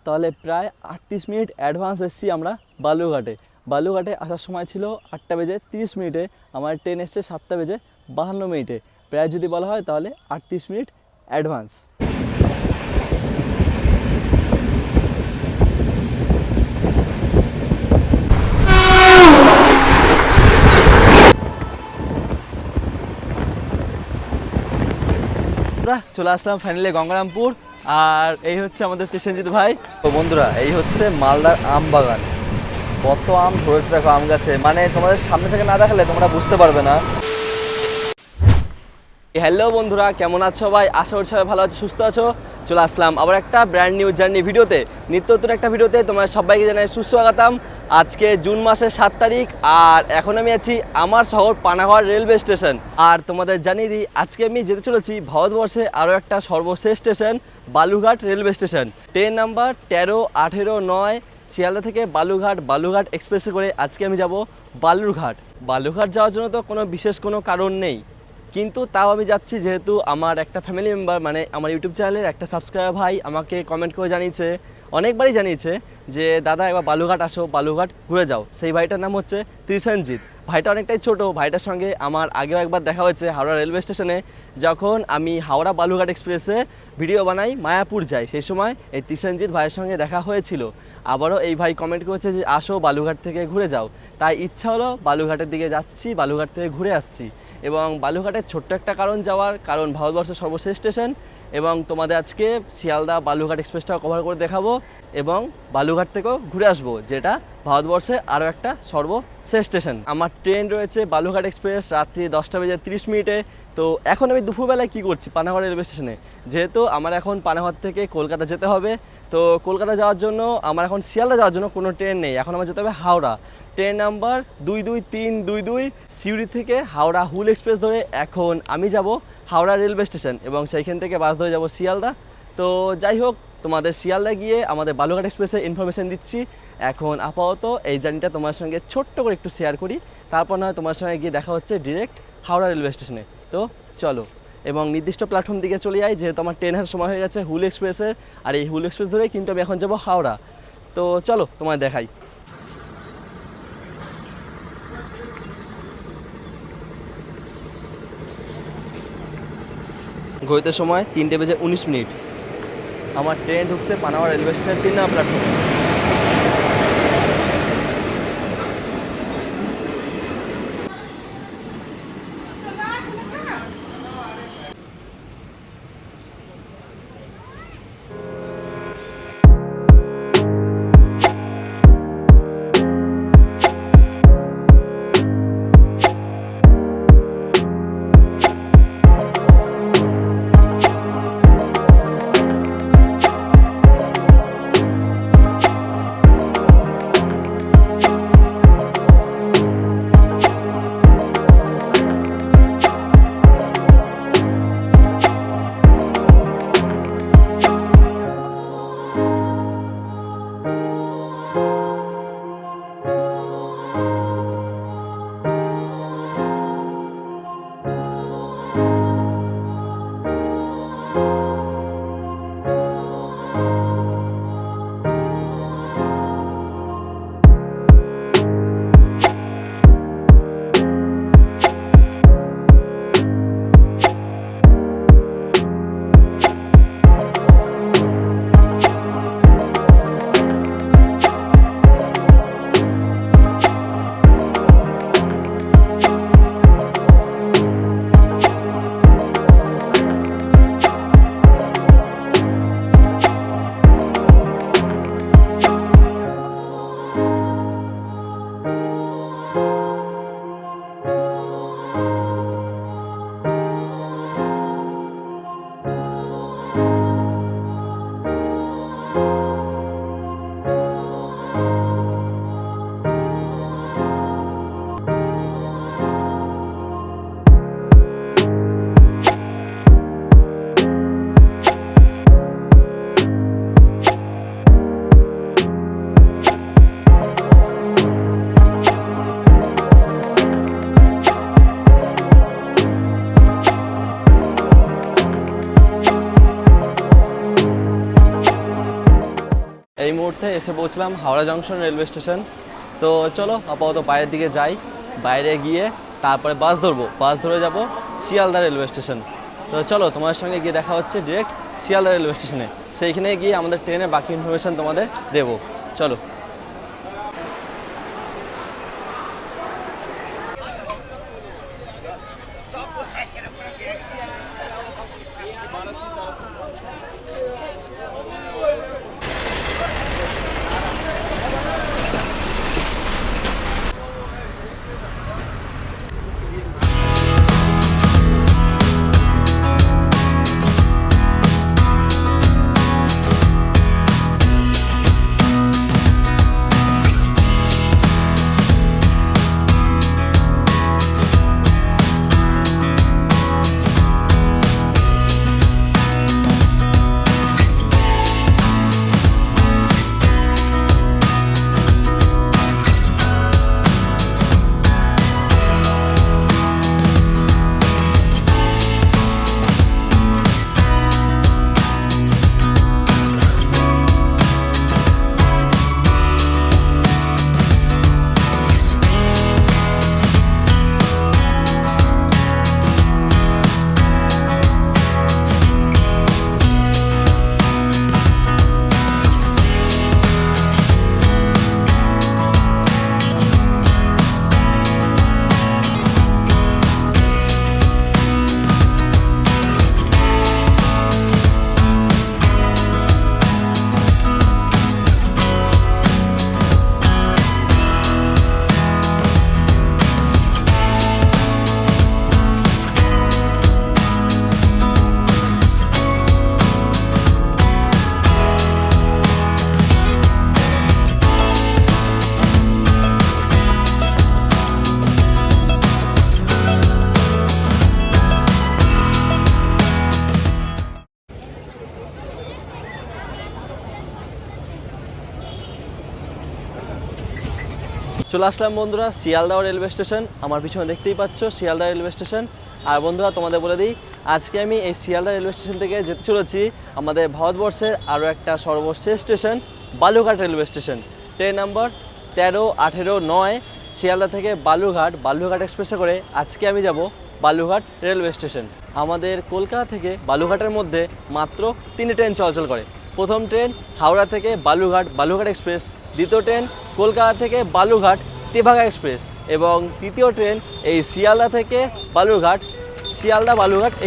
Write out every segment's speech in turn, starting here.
তাহলে প্রায় 38 minute advance এসেছি আমরা বালুরঘাটে। বালুরঘাটে আসার সময় ছিল 8টা বেজে 30 মিনিটে, আমার ট্রেন এসছে 7টা বেজে 52 মিনিটে। প্রায় যদি বলা হয় তাহলে 38 মিনিট অ্যাডভান্স। চলে আসলাম ফাইনালি গঙ্গারামপুর, আর এই হচ্ছে আমাদের কৃষ্ণজিৎ ভাই। তো বন্ধুরা, এই হচ্ছে মালদার আম বাগান। কত আম ধরেছে দেখো আম গাছে, মানে তোমাদের সামনে থেকে না দেখালে তোমরা বুঝতে পারবে না। হ্যালো বন্ধুরা, কেমন আছো সবাই? আশা করি সবাই ভালো আছো, সুস্থ আছো। চলে আসলাম আবার একটা ব্র্যান্ড নিউ জার্নি ভিডিওতে, নিত্য নতুন একটা ভিডিওতে তোমার সবাইকে জানাই সুস্বাগতম। আজকে জুন মাসের 7 তারিখ, আর এখন আমি আছি আমার শহর পানাগড় রেলওয়ে স্টেশন। আর তোমাদের জানিয়ে দিই, আজকে আমি যেতে চলেছি ভারতবর্ষে আরও একটা সর্বশেষ station, Balurghat railway station. Train number 13, 18, 9 Sealdah থেকে বালুরঘাট এক্সপ্রেসে করে আজকে আমি যাব বালুরঘাট। বালুরঘাট যাওয়ার জন্য তো কোনো বিশেষ কোনো কারণ নেই, কিন্তু তাও আমি যাচ্ছি যেহেতু আমার একটা ফ্যামিলি মেম্বার, মানে আমার ইউটিউব চ্যানেলের একটা সাবস্ক্রাইবার ভাই আমাকে কমেন্ট করে জানিয়েছে, অনেকবারই জানিয়েছে যে দাদা একবার বালুরঘাট আসো, বালুরঘাট ঘুরে যাও। সেই ভাইটার নাম হচ্ছে তৃষেনজিৎ। ভাইটা অনেকটাই ছোট, ভাইটার সঙ্গে আমার আগেও একবার দেখা হয়েছে হাওড়া রেলওয়ে স্টেশনে, যখন আমি হাওড়া বালুরঘাট এক্সপ্রেসে ভিডিও বানাই, মায়াপুর যাই, সেই সময় এই তৃষেনজিৎ ভাইয়ের সঙ্গে দেখা হয়েছিল। আবারও এই ভাই কমেন্ট করেছে যে আসো বালুরঘাট থেকে ঘুরে যাও, তাই ইচ্ছা হলো বালুরঘাটের দিকে যাচ্ছি, বালুরঘাট থেকে ঘুরে আসছি। এবং বালুরঘাটের ছোট্ট একটা কারণ যাওয়ার, কারণ ভারতবর্ষের সর্বশেষ স্টেশন, এবং তোমাদের আজকে শিয়ালদা বালুরঘাট এক্সপ্রেসটাও কভার করে দেখাবো এবং বালুরঘাট থেকেও ঘুরে আসবো, যেটা ভারতবর্ষে আরও একটা সর্বশেষ স্টেশন। আমার ট্রেন রয়েছে বালুরঘাট এক্সপ্রেস রাত্রি 10টা বেজে 30 মিনিটে। তো এখন আমি দুপুরবেলায় কী করছি পানাগড় রেলওয়ে স্টেশনে, যেহেতু আমার এখন পানাগড় থেকে কলকাতা যেতে হবে। তো কলকাতা যাওয়ার জন্য আমার এখন শিয়ালদা যাওয়ার জন্য কোনো ট্রেন নেই, এখন আমার যেতে হবে হাওড়া। ট্রেন নাম্বার 22322 সিউড়ি থেকে হাওড়া হুল এক্সপ্রেস ধরে এখন আমি যাব হাওড়া রেলওয়ে স্টেশন, এবং সেইখান থেকে বাস ধরে যাব শিয়ালদা। তো যাই হোক, তোমাদের শিয়ালদা গিয়ে আমাদের বালুরঘাট এক্সপ্রেসে ইনফরমেশন দিচ্ছি। এখন আপাতত এই জার্নিটা তোমার সঙ্গে ছোট্ট করে একটু শেয়ার করি, তারপর নয় তোমার সঙ্গে গিয়ে দেখা হচ্ছে ডিরেক্ট হাওড়া রেলওয়ে স্টেশনে। তো চলো, এবং নির্দিষ্ট প্ল্যাটফর্ম দিকে চলে যাই, যেহেতু আমার ট্রেন আসার সময় হয়ে গেছে হুল এক্সপ্রেসের, আর এই হুল এক্সপ্রেস ধরেই কিন্তু আমি এখন যাব হাওড়া। তো চলো তোমায় দেখাই। ঘড়িতে সময় 3টে বেজে 19 মিনিট। আমার ট্রেন ঢুকছে পানাগড় রেলওয়ে স্টেশনের 3 নম্বর প্ল্যাটফর্মে। করতে এসে পৌঁছলাম হাওড়া জংশন রেলওয়ে স্টেশন। তো চলো আপাতত বাইরের দিকে যাই, বাইরে গিয়ে তারপরে বাস ধরবো, বাস ধরে যাব শিয়ালদা রেলওয়ে স্টেশন। তো চলো তোমার সঙ্গে গিয়ে দেখা হচ্ছে ডিরেক্ট শিয়ালদা রেলওয়ে স্টেশনে, সেইখানে গিয়ে আমাদের ট্রেনের বাকি ইনফরমেশান তোমাদের দেবো। চলো। চলে আসলাম বন্ধুরা শিয়ালদা রেলওয়ে স্টেশন। আমার পিছনে দেখতেই পাচ্ছ শিয়ালদা রেলওয়ে স্টেশন। আর বন্ধুরা তোমাদের বলে দিই, আজকে আমি এই শিয়ালদা রেলওয়ে স্টেশন থেকে যেতে চলেছি আমাদের ভারতবর্ষের আরও একটা সর্বশেষ station Balurghat railway station. Train number 13-18-9 Sealdah থেকে বালুরঘাট এক্সপ্রেসে করে আজকে আমি যাব বালুরঘাট রেলওয়ে স্টেশন। আমাদের কলকাতা থেকে বালুরঘাটের মধ্যে মাত্র 3টে ট্রেন চলাচল করে। প্রথম ট্রেন হাওড়া থেকে বালুরঘাট এক্সপ্রেস, দ্বিতীয় ট্রেন কলকাতা থেকে বালুরঘাট তেভাগা এক্সপ্রেস এবং তৃতীয় ট্রেন এই শিয়ালদা থেকে বালুরঘাট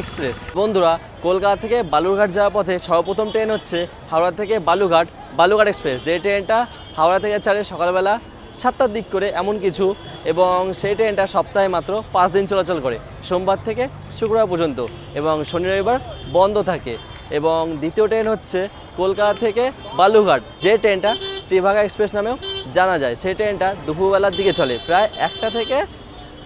এক্সপ্রেস। বন্ধুরা কলকাতা থেকে বালুরঘাট যাওয়ার পথে সর্বপ্রথম ট্রেন হচ্ছে হাওড়া থেকে বালুরঘাট এক্সপ্রেস, যে ট্রেনটা হাওড়া থেকে ছাড়ে সকালবেলা 7টার দিক করে এমন কিছু, এবং সেই ট্রেনটা সপ্তাহে মাত্র 5 দিন চলাচল করে, সোমবার থেকে শুক্রবার পর্যন্ত, এবং শনি রবিবার বন্ধ থাকে। এবং দ্বিতীয় ট্রেন হচ্ছে কলকাতা থেকে বালুরঘাট, যে ট্রেনটা তেভাগা এক্সপ্রেস নামেও জানা যায়। সেই ট্রেনটা দুপুরবেলার দিকে চলে, প্রায় 1টা থেকে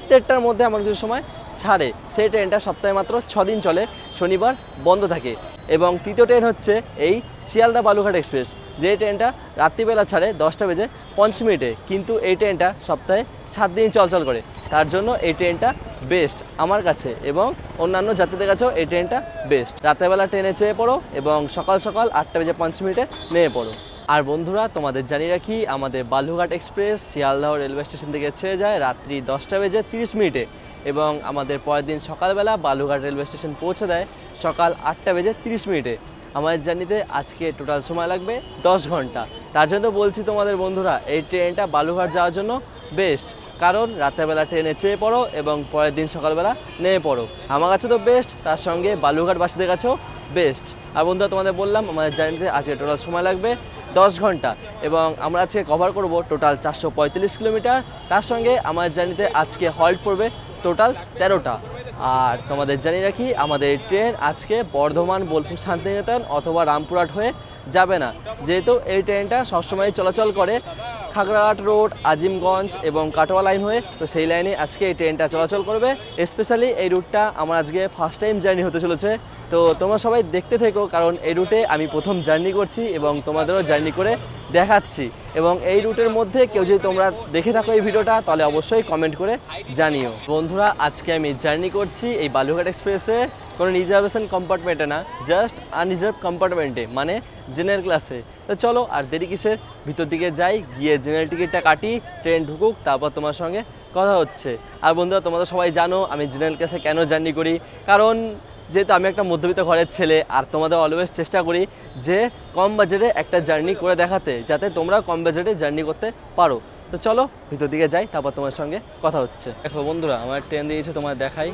1:30টার মধ্যে এমন কিছু সময় ছাড়ে। সেই ট্রেনটা সপ্তাহে মাত্র 6 দিন চলে, শনিবার বন্ধ থাকে। এবং তৃতীয় ট্রেন হচ্ছে এই শিয়ালদা বালুরঘাট এক্সপ্রেস, যে ট্রেনটা রাত্রিবেলা ছাড়ে 10:05 কিন্তু এই ট্রেনটা সপ্তাহে 7 দিন চলাচল করে। তার জন্য এই ট্রেনটা বেস্ট আমার কাছে এবং অন্যান্য যাত্রীদের কাছেও এই ট্রেনটা বেস্ট। রাত্রেবেলা ট্রেনে চেয়ে পড়ো এবং সকাল 8:05 নেমে পড়ো। আর বন্ধুরা তোমাদের জানিয়ে রাখি, আমাদের Balurghat express Sealdah railway station থেকে ছেড়ে যায় রাত্রি 10:30 এবং আমাদের পরের দিন সকালবেলা বালুরঘাট রেলওয়ে স্টেশন পৌঁছে দেয় সকাল 8:30। আমাদের জার্নিতে আজকে টোটাল সময় লাগবে 10 ঘন্টা। তার জন্য বলছি তোমাদের বন্ধুরা, এই ট্রেনটা বালুরঘাট যাওয়ার জন্য বেস্ট, কারণ রাত্রেবেলা ট্রেনে চেয়ে পড়ো এবং পরের দিন সকালবেলা নেমে পড়ো। আমার কাছে তো বেস্ট, তার সঙ্গে বালুরঘাটবাসীদের কাছেও বেস্ট। আর বন্ধুরা তোমাদের বললাম আমাদের জার্নিতে আজকে টোটাল সময় লাগবে 10 ঘন্টা এবং আমরা আজকে কভার করব টোটাল 435 কিলোমিটার। তার সঙ্গে আমার জার্নিতে আজকে হল্ট পড়বে টোটাল 13টা। আর তোমাদের জানিয়ে রাখি, আমাদের ট্রেন আজকে বর্ধমান, বোলপুর, শান্তিনিকেতন অথবা রামপুরহাট হয়ে যাবে না, যেহেতু এই ট্রেনটা সবসময় চলাচল করে খাগড়াঘাট রোড, আজিমগঞ্জ এবং কাটোয়া লাইন হয়ে। তো সেই লাইনে আজকে এই ট্রেনটা চলাচল করবে। স্পেশালি এই রুটটা আমার আজকে ফার্স্ট টাইম জার্নি হতে চলেছে, তো তোমরা সবাই দেখতে থেকো, কারণ এই রুটে আমি প্রথম জার্নি করছি এবং তোমাদেরও জার্নি করে দেখাচ্ছি। এবং এই রুটের মধ্যে কেউ যদি তোমরা দেখে থাকো এই ভিডিওটা, তাহলে অবশ্যই কমেন্ট করে জানিও। বন্ধুরা আজকে আমি জার্নি করছি এই বালুরঘাট এক্সপ্রেসে কোনো রিজার্ভেশন কম্পার্টমেন্টে না, জাস্ট আনরিজার্ভ কম্পার্টমেন্টে, মানে জেনারেল ক্লাসে। তো চলো আর দেরি কিসের, ভিতর দিকে যাই, গিয়ে জেনারেল টিকিটটা কাটি, ট্রেন ঢুকুক, তারপর তোমার সঙ্গে কথা হচ্ছে। আর বন্ধুরা, তোমরা সবাই জানো আমি জেনারেল ক্লাসে কেন জার্নি করি, কারণ যেহেতু আমি একটা মধ্যবিত্ত ঘরের ছেলে, আর তোমাদের অলওয়েজ চেষ্টা করি যে কম বাজেটে একটা জার্নি করে দেখাতে, যাতে তোমরা কম বাজেটে জার্নি করতে পারো। তো চলো ভিতর দিকে যাই, তারপর তোমার সঙ্গে কথা হচ্ছে। দেখো বন্ধুরা, আমার ট্রেন দিয়েছে, তোমার দেখাই।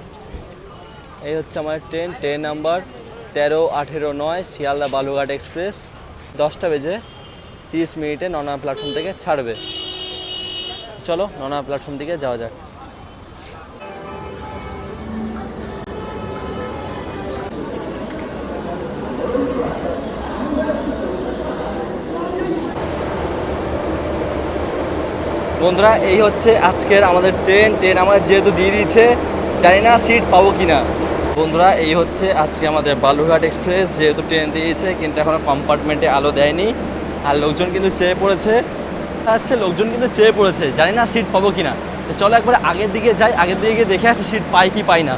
এই হচ্ছে আমার train number 13-18-9 Sealdah Balurghat express. 10টা বেজে 30 মিনিটে ননা প্ল্যাটফর্ম থেকে ছাড়বে। চলো ননা প্ল্যাটফর্ম দিকে যাওয়া যাক। বন্ধুরা, এই হচ্ছে আজকের আমাদের ট্রেন আমাদের যেহেতু দিয়ে দিয়েছে, জানি না সিট পাবো কি না। বন্ধুরা, এই হচ্ছে আজকে আমাদের বালুরঘাট এক্সপ্রেস, যেহেতু ট্রেন দিয়েছে কিন্তু এখনও কম্পার্টমেন্টে আলো দেয়নি, আর লোকজন কিন্তু চেয়ে পড়েছে। লোকজন কিন্তু চেয়ে পড়েছে, জানি না সিট পাবো কি না। তো চলো একবার আগের দিকে যাই, আগের দিকে গিয়ে দেখে আসি সিট পাই কি পাই না।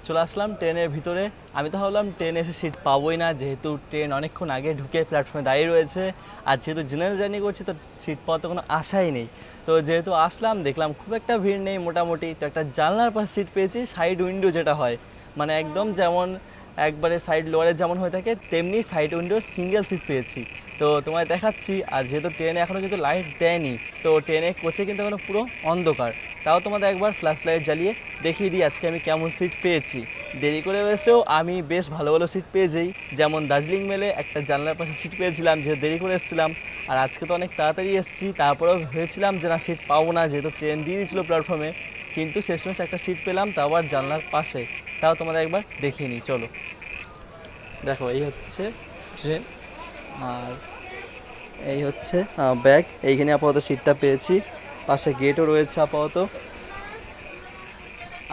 চলে আসলাম ট্রেনের ভিতরে। আমি তো ভাবলাম ট্রেনে এসে সিট পাবোই না, যেহেতু ট্রেন অনেকক্ষণ আগে ঢুকে প্ল্যাটফর্মে দাঁড়িয়ে রয়েছে, আর যেহেতু জেনারেল জার্নি করছি তো সিট পাওয়ার তো কোনো আশাই নেই। তো যেহেতু আসলাম, দেখলাম খুব একটা ভিড় নেই মোটামুটি, তো একটা জানলার পাশে সিট পেয়েছি, সাইড উইন্ডো যেটা হয়, মানে একদম যেমন একবারে সাইড লোয়ারে যেমন হয়ে থাকে তেমনি সাইড উইন্ডোর সিঙ্গেল সিট পেয়েছি। তো তোমায় দেখাচ্ছি। আর যেহেতু ট্রেনে এখনও কিন্তু লাইট দেয়নি, তো ট্রেনে কোচে কিন্তু এখনও পুরো অন্ধকার, তাও তোমাদের একবার ফ্ল্যাশ লাইট জ্বালিয়ে দেখিয়ে দিই আজকে আমি কেমন সিট পেয়েছি। দেরি করে এসেও আমি বেশ ভালো ভালো সিট পেয়ে যাই, যেমন দার্জিলিং মেলে একটা জানলার পাশে সিট পেয়েছিলাম, যেহেতু দেরি করে এসেছিলাম। আর আজকে তো অনেক তাড়াতাড়ি এসেছি, তারপরেও ভেবেছিলাম যে না সিট পাবো না, যেহেতু ট্রেন দিয়ে দিয়েছিলো প্ল্যাটফর্মে, কিন্তু শেষমেশ একটা সিট পেলাম, তাও আবার জানলার পাশে। তাও তোমাদের একবার দেখিয়ে নিই, চলো। দেখো এই হচ্ছে ট্রেন, আর এই হচ্ছে ব্যাগ। এইখানে আপাতত সিটটা পেয়েছি, পাশে গেটও রয়েছে আপাতত।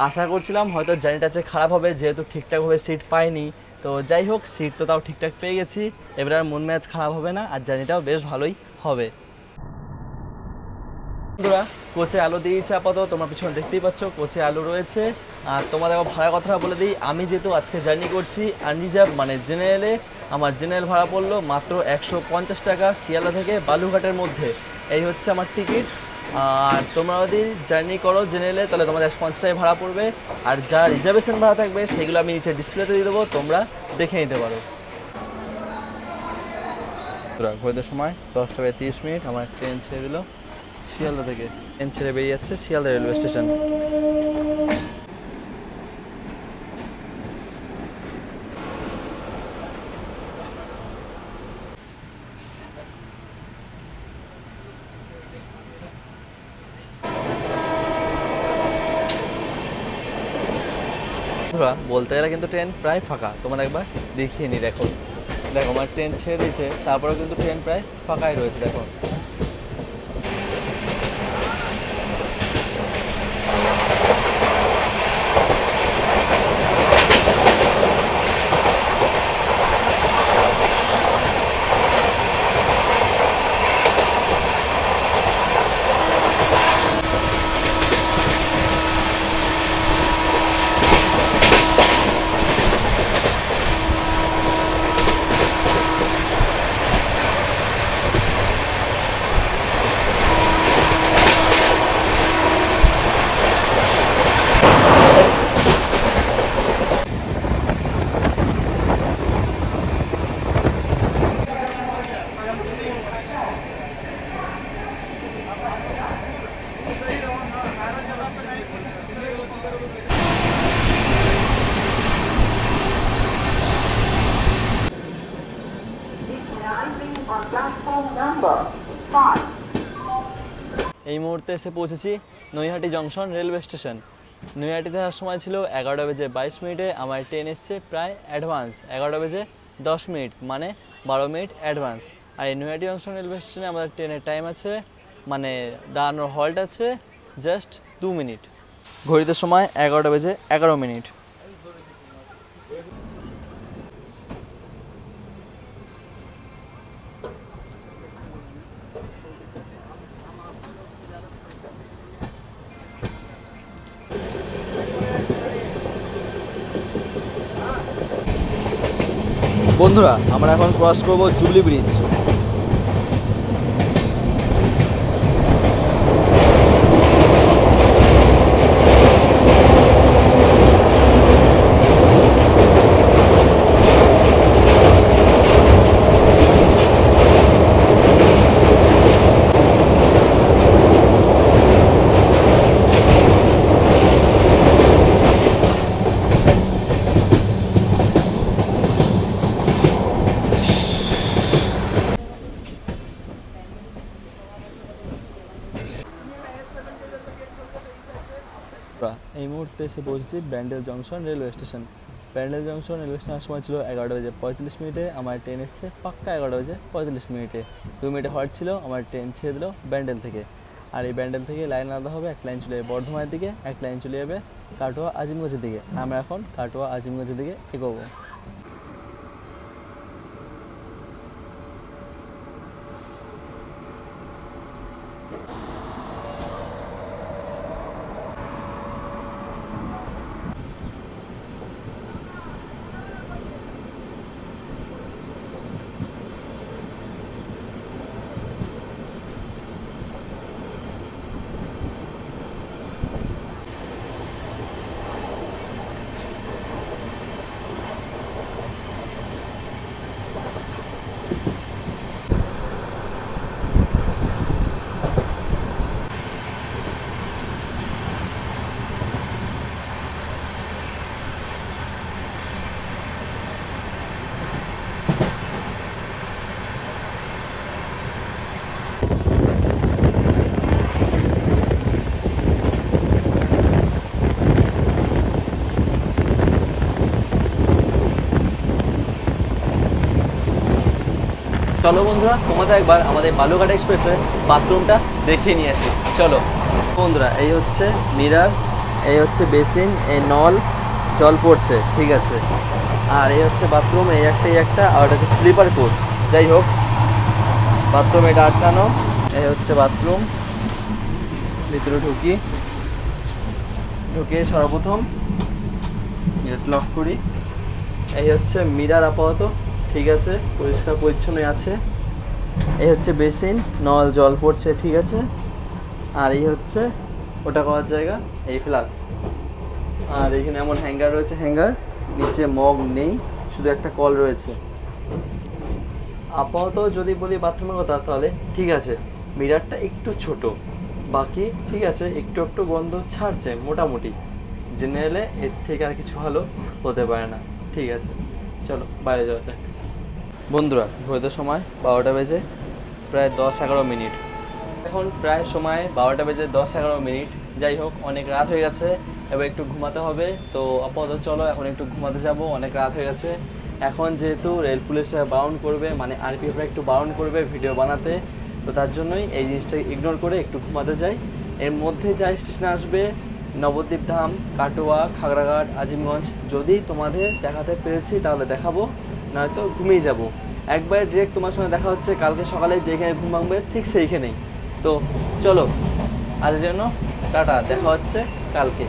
আশা করছিলাম হয়তো জার্নিটা আজকে খারাপ হবে, যেহেতু ঠিকঠাকভাবে সিট পাইনি। তো যাই হোক, সিট তো তাও ঠিকঠাক পেয়ে গেছি, এবার আর মন ম্যাচ খারাপ হবে না, আর জার্নিটাও বেশ ভালোই হবে। বন্ধুরা, কোচে আলো দিয়েছে আপাতত, তোমার পিছনে দেখতেই পাচ্ছ কোচে আলো রয়েছে। আর তোমাদের আবার ভাড়া কথাটা বলে দিই, আমি যেহেতু আজকে জার্নি করছি আনরিজার্ভ মানে জেনারেলে, আমার জেনারেল ভাড়া পড়লো মাত্র 150 টাকা শিয়ালদা থেকে বালুরঘাটের মধ্যে। এই হচ্ছে আমার টিকিট। আর তোমরা যদি জার্নি করো জেনারেলে, তাহলে তোমাদের 150 টাকায় ভাড়া পড়বে। আর যা রিজার্ভেশন ভাড়া থাকবে সেগুলো আমি নিচে ডিসপ্লেতে দিয়ে দেবো, তোমরা দেখে নিতে পারো। ঘড়িতে সময় 10টা বেজে 30 মিনিট, আমার ট্রেন ছেড়ে দিল শিয়ালদা থেকে। ট্রেন ছেড়ে বেরিয়ে যাচ্ছে শিয়ালদা রেলওয়ে স্টেশন। বলতে গেলে কিন্তু ট্রেন প্রায় ফাঁকা, তোমার একবার দেখিয়ে নি। দেখো দেখো আমার ট্রেন ছেড়ে দিয়েছে, তারপরেও কিন্তু ট্রেন প্রায় ফাঁকাই রয়েছে। দেখো এই মুহূর্তে এসে পৌঁছেছি নৈহাটি জংশন রেলওয়ে স্টেশন। নৈহাটিতে আসার সময় ছিল 11টা বেজে 22 মিনিটে, আমার ট্রেন এসছে প্রায় অ্যাডভান্স 11টা বেজে 10 মিনিট, মানে 12 মিনিট অ্যাডভান্স। আর এই নৈহাটি জংশন রেলওয়ে স্টেশনে আমাদের ট্রেনের টাইম আছে, মানে দাঁড়ানোর হল্ট আছে জাস্ট 2 মিনিট। ঘড়িতে সময় 11টা বেজে 11 মিনিট। বন্ধুরা আমরা এখন ক্রস করব জুবলি ব্রিজ। এই মুহূর্তে এসে পৌঁছেছি Bandel junction railway station. Bandel junction railway স্টেশনের সময় ছিল 11:45 আমার ট্রেন এসছে পাক্কা 11:45। 2 মিনিটে হল্ট ছিল, আমার ট্রেন ছেড়ে দিল ব্যান্ডেল থেকে। আর এই ব্যান্ডেল থেকে লাইন আলাদা হবে, এক লাইন চলে যাবে বর্ধমানের দিকে, এক লাইন চলে যাবে কাটোয়া আজিমগঞ্জের দিকে। আমরা এখন কাটোয়া আজিমগঞ্জের দিকে এগোবো। চলো বন্ধুরা, তোমাদের একবার আমাদের বালুঘাট এক্সপ্রেসের বাথরুমটা দেখিয়ে নিয়ে আসি। চলো বন্ধুরা, এই হচ্ছে মিরার, এই হচ্ছে বেসিন, এই নল, জল পড়ছে, ঠিক আছে। আর এই হচ্ছে বাথরুম, এই একটা, আর এটা হচ্ছে স্লিপার কোচ। যাই হোক, বাথরুম এটা আটকানো। এই হচ্ছে বাথরুম, ভিতরে ঢুকে সর্বপ্রথম গেট লক করি। এই হচ্ছে মিরার আপাতত, ঠিক আছে, পরিষ্কার পরিচ্ছন্ন আছে। এই হচ্ছে বেসিন, নল জল পড়ছে, ঠিক আছে। আর এই হচ্ছে ওটা করার জায়গা, এই ফ্লাশ। আর এখানে এমন হ্যাঙ্গার রয়েছে, হ্যাঙ্গার, নিচে মগ নেই, শুধু একটা কল রয়েছে। আপাতত যদি বলি বাথরুমের কথা, তাহলে ঠিক আছে, মিরারটা একটু ছোট, বাকি ঠিক আছে, একটু গন্ধ ছাড়ছে মোটামুটি। জেনারেলে এর থেকে আর কিছু ভালো হতে পারে না, ঠিক আছে। চলো বাইরে যাওয়া যাক। বন্ধুরা, ঘড়িতে সময় 12টা বেজে প্রায় 10-11 মিনিট। এখন প্রায় সময় 12টা বেজে 10-11 মিনিট। যাই হোক, অনেক রাত হয়ে গেছে, এবার একটু ঘুমাতে হবে। তো আপাতত চলো এখন একটু ঘুমাতে যাব, অনেক রাত হয়ে গেছে। এখন যেহেতু রেল পুলিশরা বারণ করবে, মানে আরপিএফরা একটু বারণ করবে ভিডিও বানাতে, তো তার জন্যই এই জিনিসটা ইগনোর করে একটু ঘুমাতে যাই। এর মধ্যে যা স্টেশনে আসবে, নবদ্বীপ ধাম, কাটোয়া, খাগড়াঘাট, আজিমগঞ্জ, যদি তোমাদের দেখাতে পেরেছি তাহলে দেখাবো, নয়তো ঘুমিয়ে যাব। একবার ডিরেক্ট তোমার সঙ্গে দেখা হচ্ছে কালকে সকালে, যেখানে ঘুম ভাঙবে ঠিক সেইখানেই। তো চলো, আজের জন্য টাটা, দেখা হচ্ছে কালকে।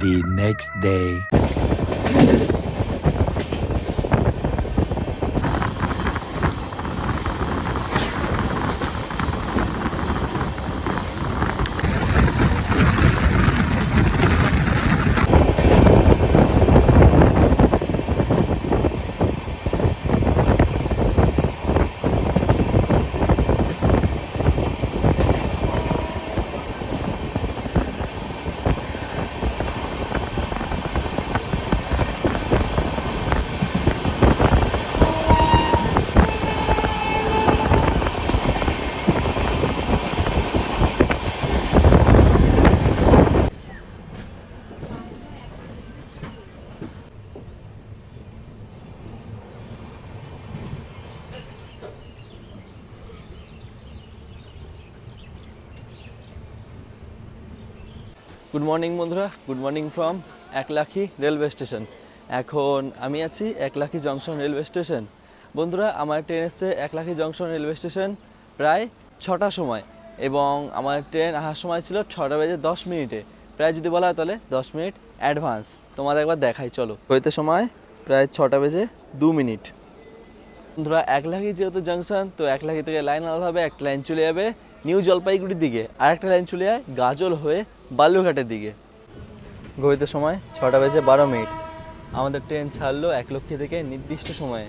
The next day. Good morning বন্ধুরা, good morning from Eklakhi railway station. এখন আমি আছি একলাখি জংশন রেলওয়ে স্টেশন। বন্ধুরা, আমার ট্রেন এসছে একলাখি জংশন রেলওয়ে স্টেশন প্রায় 6টার সময়, এবং আমার ট্রেন আসার সময় ছিল 6:10 প্রায় যদি বলা হয় তাহলে 10 মিনিট অ্যাডভান্স। তোমাদের একবার দেখাই, চলো। হইতে সময় প্রায় 6:02। বন্ধুরা, একলাখি যেহেতু জংশন, তো একলাখি থেকে লাইন আলাদা হবে, একটা লাইন চলে যাবে নিউ জলপাইগুড়ির দিকে, আর একটা লাইন চলে যায় গাজল হয়ে বালুরঘাটের দিকে। ঘড়িতে সময় 6:12। আমাদের ট্রেন ছাড়লো একলক্ষী থেকে নির্দিষ্ট সময়ে।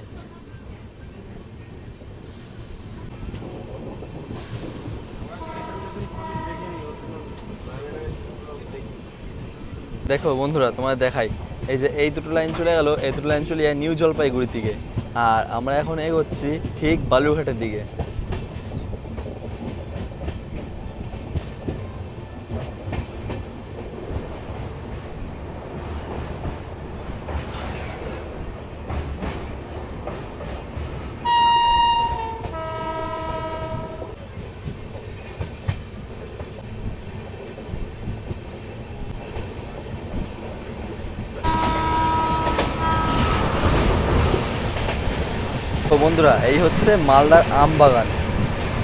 দেখো বন্ধুরা, তোমার দেখাই, এই যে এই দুটো লাইন চলে গেল, এই দুটো লাইন চলে যায় নিউ জলপাইগুড়ির দিকে, আর আমরা এখন এগোচ্ছি ঠিক বালুরঘাটের দিকে। তো বন্ধুরা, এই হচ্ছে মালদার আম বাগান।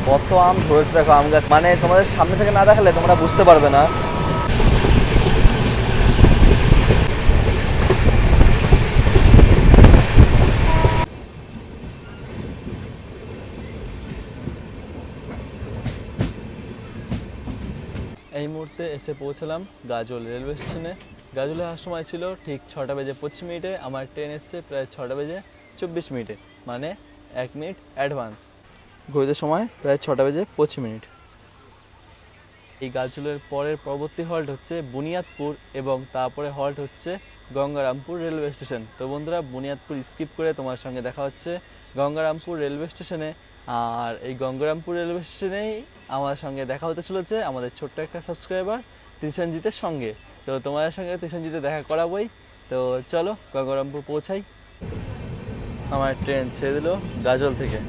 কত আম ধরেছে দেখো আম গাছ, মানে তোমাদের সামনে থেকে না দেখালে তোমরা বুঝতে পারবে না। এই মুহূর্তে এসে পৌঁছালাম গাজল রেলওয়ে স্টেশনে। গাজলে আসার সময় ছিল ঠিক 6:25। আমার ট্রেন এসছে প্রায় 6:24, মানে 1 মিনিট অ্যাডভান্স। ঘড়িতে সময় প্রায় 6:25। এই গাজলের পরের পরবর্তী হল্ট হচ্ছে বুনিয়াদপুর, এবং তারপরে হল্ট হচ্ছে গঙ্গারামপুর রেলওয়ে স্টেশন। তো বন্ধুরা, বুনিয়াদপুর স্কিপ করে তোমার সঙ্গে দেখা হচ্ছে গঙ্গারামপুর রেলওয়ে স্টেশনে। আর এই গঙ্গারামপুর রেলওয়ে স্টেশনেই আমার সঙ্গে দেখা হতে চলেছে আমাদের ছোট্ট একটা সাবস্ক্রাইবার তৃষানজিতের সঙ্গে। তো তোমাদের সঙ্গে তৃষানজিতে দেখা করাবোই। তো চলো গঙ্গারামপুর পৌঁছাই। আমার ট্রেন ছেড়ে দিল গাজল থেকে।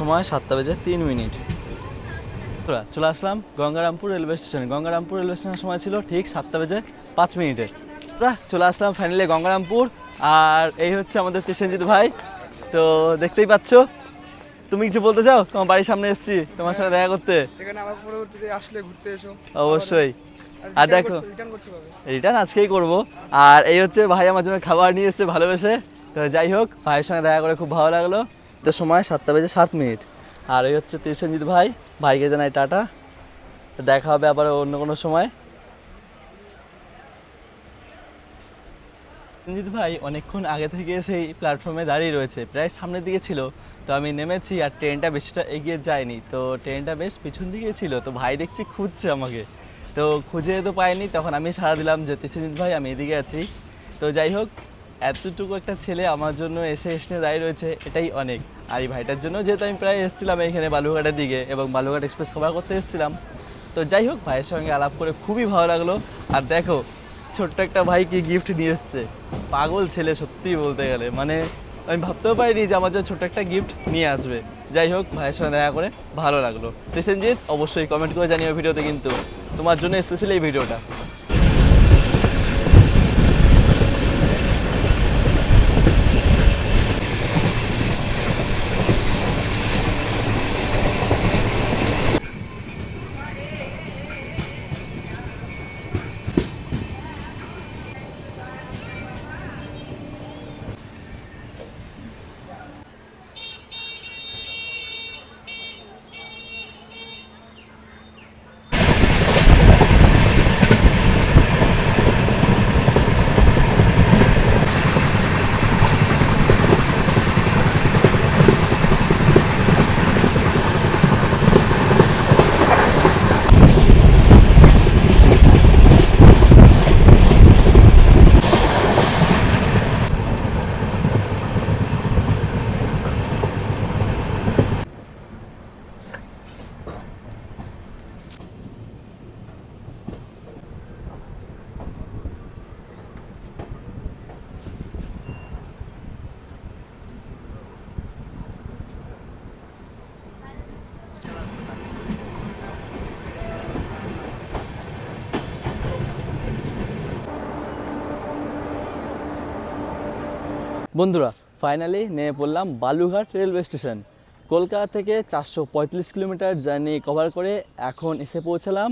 সময় 7:03। চলে আসলাম Gangarampur railway station. Gangarampur railway স্টেশনের সময় ছিল ঠিক 7:05। চলে আসলাম ফাইনালি গঙ্গারামপুর। আর এই হচ্ছে আমাদের তৃষানজিৎ ভাই। তো দেখতেই পাচ্ছ। তুমি কিছু বলতে চাও? তোমার বাড়ির সামনে এসেছি তোমার সাথে দেখা করতে। এখানে আবার পরবর্তীতে আসলে ঘুরতে এসো। অবশ্যই। আর দেখো, রিটার্ন আজকেই করব। আর এই হচ্ছে ভাই আমার জন্য খাবার নিয়ে এসেছে ভালোবেসে। তো যাই হোক, ভাইয়ের সঙ্গে দেখা করে খুব ভালো লাগলো। তো সময় 7:07। আর এই হচ্ছে তৃষানজিৎ ভাই, ভাইকে জানাই টাটা। দেখা হবে আবার অন্য কোনো সময়। তৃষানজিৎ ভাই অনেকক্ষণ আগে থেকে সেই প্ল্যাটফর্মে দাঁড়িয়ে রয়েছে, প্রায় সামনের দিকে ছিল। তো আমি নেমেছি, আর ট্রেনটা বেশিটা এগিয়ে যায়নি, তো ট্রেনটা বেশ পিছন দিকে ছিল। তো ভাই দেখছি খুঁজছে আমাকে, তো খুঁজে তো পাইনি। তখন আমি সাড়া দিলাম যে তৃষানজিৎ ভাই আমি এদিকে আছি। তো যাই হোক, এতটুকু একটা ছেলে আমার জন্য এসে দাঁড়িয়ে রয়েছে, এটাই অনেক। আর এই ভাইটার জন্য যেহেতু আমি প্রায় এসেছিলাম এইখানে বালুরঘাটের দিকে, এবং বালুরঘাট এক্সপ্রেস কভার করতে এসেছিলাম। তো যাই হোক, ভাইয়ের সঙ্গে আলাপ করে খুবই ভালো লাগলো। আর দেখো, ছোট্ট একটা ভাই কি গিফট নিয়ে এসছে। পাগল ছেলে সত্যি বলতে গেলে, মানে আমি ভাবতেও পারিনি যে আমার জন্য ছোট্ট একটা গিফট নিয়ে আসবে। যাই হোক, ভাইয়ের সঙ্গে দেখা করে ভালো লাগলো। প্রসেনজিৎ, অবশ্যই কমেন্ট করে জানিও ভিডিওতে, কিন্তু তোমার জন্য স্পেশালি এই ভিডিওটা। বন্ধুরা, ফাইনালি নেমে পড়লাম বালুরঘাট রেলওয়ে স্টেশন। কলকাতা থেকে 435 কিলোমিটার জার্নি কভার করে এখন এসে পৌঁছালাম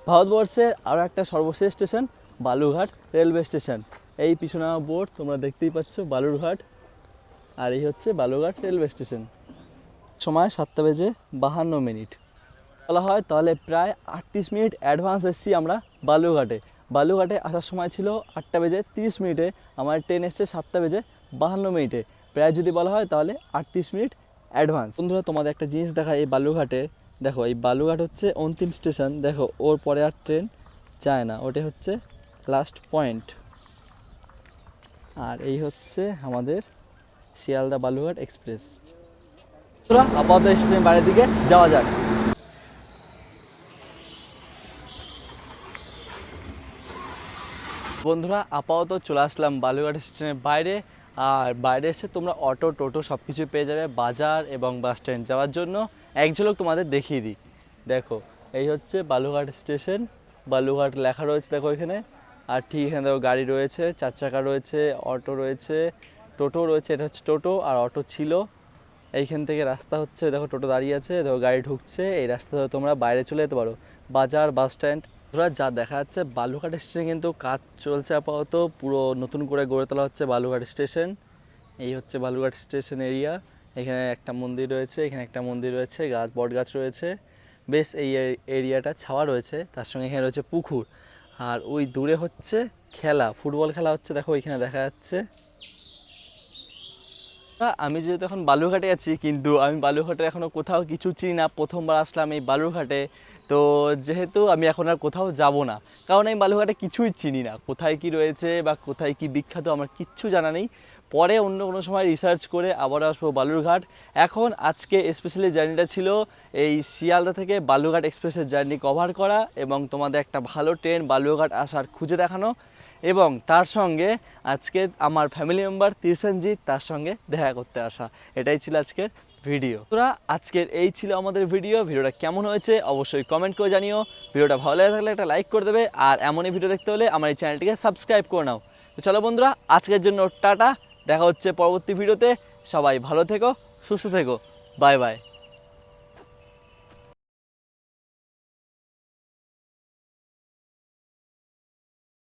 ভারতবর্ষের আরও একটা সর্বশেষ স্টেশন, বালুরঘাট রেলওয়ে স্টেশন। এই পিছনে আমার বোর্ড তোমরা দেখতেই পাচ্ছ, বালুরঘাট। আর এই হচ্ছে বালুরঘাট রেলওয়ে স্টেশন। সময় 7:52। বলা হয় তাহলে প্রায় 38 মিনিট অ্যাডভান্স এসেছি আমরা বালুরঘাটে। বালুরঘাটে আসার সময় ছিল 8:30। আমার ট্রেন এসছে 7:52। প্রায় যদি বলা হয় তাহলে 38 মিনিট অ্যাডভান্স। বন্ধুরা, তোমাদের একটা জিনিস দেখা, এই বালুরঘাটে দেখো, এই বালুরঘাট হচ্ছে অন্তিম স্টেশন। দেখো, ওর পরে আর ট্রেন যায় না, ওটা হচ্ছে লাস্ট পয়েন্ট। আর এই হচ্ছে আমাদের শিয়ালদা বালুরঘাট এক্সপ্রেস। আপাতত স্টেশন বাইরের দিকে যাওয়া যাক। বন্ধুরা, আপাতত চলে আসলাম বালুরঘাট স্টেশনের বাইরে। আর বাইরে এসে তোমরা অটো, টোটো সব কিছু পেয়ে যাবে বাজার এবং বাস স্ট্যান্ড যাওয়ার জন্য। এক ঝলক তোমাদের দেখিয়ে দিই। দেখো, এই হচ্ছে বালুরঘাট স্টেশন। বালুরঘাট লেখা রয়েছে দেখো এখানে। আর ঠিক এখানে দেখো গাড়ি রয়েছে, 4 চাকা রয়েছে, অটো রয়েছে, টোটো রয়েছে। এটা হচ্ছে টোটো, আর অটো ছিল। এইখান থেকে রাস্তা হচ্ছে, দেখো টোটো দাঁড়িয়ে আছে, দেখো গাড়ি ঢুকছে। এই রাস্তা ধরে তোমরা বাইরে চলে যেতে পারো, বাজার, বাস স্ট্যান্ড। তোমরা যা দেখা যাচ্ছে বালুরঘাট স্টেশনে কিন্তু কাজ চলছে আপাতত, পুরো নতুন করে গড়ে তোলা হচ্ছে বালুরঘাট স্টেশন। এই হচ্ছে বালুরঘাট স্টেশন এরিয়া। এখানে একটা মন্দির রয়েছে, এখানে একটা মন্দির রয়েছে, গাছ, বট গাছ রয়েছে। বেশ এই এরিয়াটা ছাওয়া রয়েছে, তার সঙ্গে এখানে রয়েছে পুকুর। আর ওই দূরে হচ্ছে খেলা, ফুটবল খেলা হচ্ছে, দেখো ওইখানে দেখা যাচ্ছে। আমি যেহেতু এখন বালুরঘাটে আছি, কিন্তু আমি বালুরঘাটে এখনও কোথাও কিছু চিনি না, প্রথমবার আসলাম এই বালুরঘাটে। তো যেহেতু আমি এখন আর কোথাও যাব না, কারণ আমি বালুরঘাটে কিছুই চিনি না, কোথায় কি রয়েছে বা কোথায় কি বিখ্যাত আমার কিচ্ছু জানা নেই। পরে অন্য কোনো সময় রিসার্চ করে আবার আসবো বালুরঘাট। এখন আজকে স্পেশালি জার্নিটা ছিল এই শিয়ালদা থেকে বালুরঘাট এক্সপ্রেসের জার্নি কভার করা, এবং তোমাদের একটা ভালো ট্রেন বালুরঘাট আসার খুঁজে দেখানো, এবং তার সঙ্গে আজকে আমার ফ্যামিলি মেম্বার প্রসেনজিৎ, তার সঙ্গে দেখা করতে আসা। এটাই ছিল আজকের ভিডিও। তোরা আজকের এই ছিল আমাদের ভিডিওটা কেমন হয়েছে অবশ্যই কমেন্ট করে জানিও। ভিডিওটা ভালো লাগে থাকলে একটা লাইক করে দেবে, আর এমনই ভিডিও দেখতে হলে আমার এই চ্যানেলটিকে সাবস্ক্রাইব করে নাও। তো চলো বন্ধুরা, আজকের জন্য টাটা, দেখা হচ্ছে পরবর্তী ভিডিওতে। সবাই ভালো থেকো, সুস্থ থেকো, বাই বাই।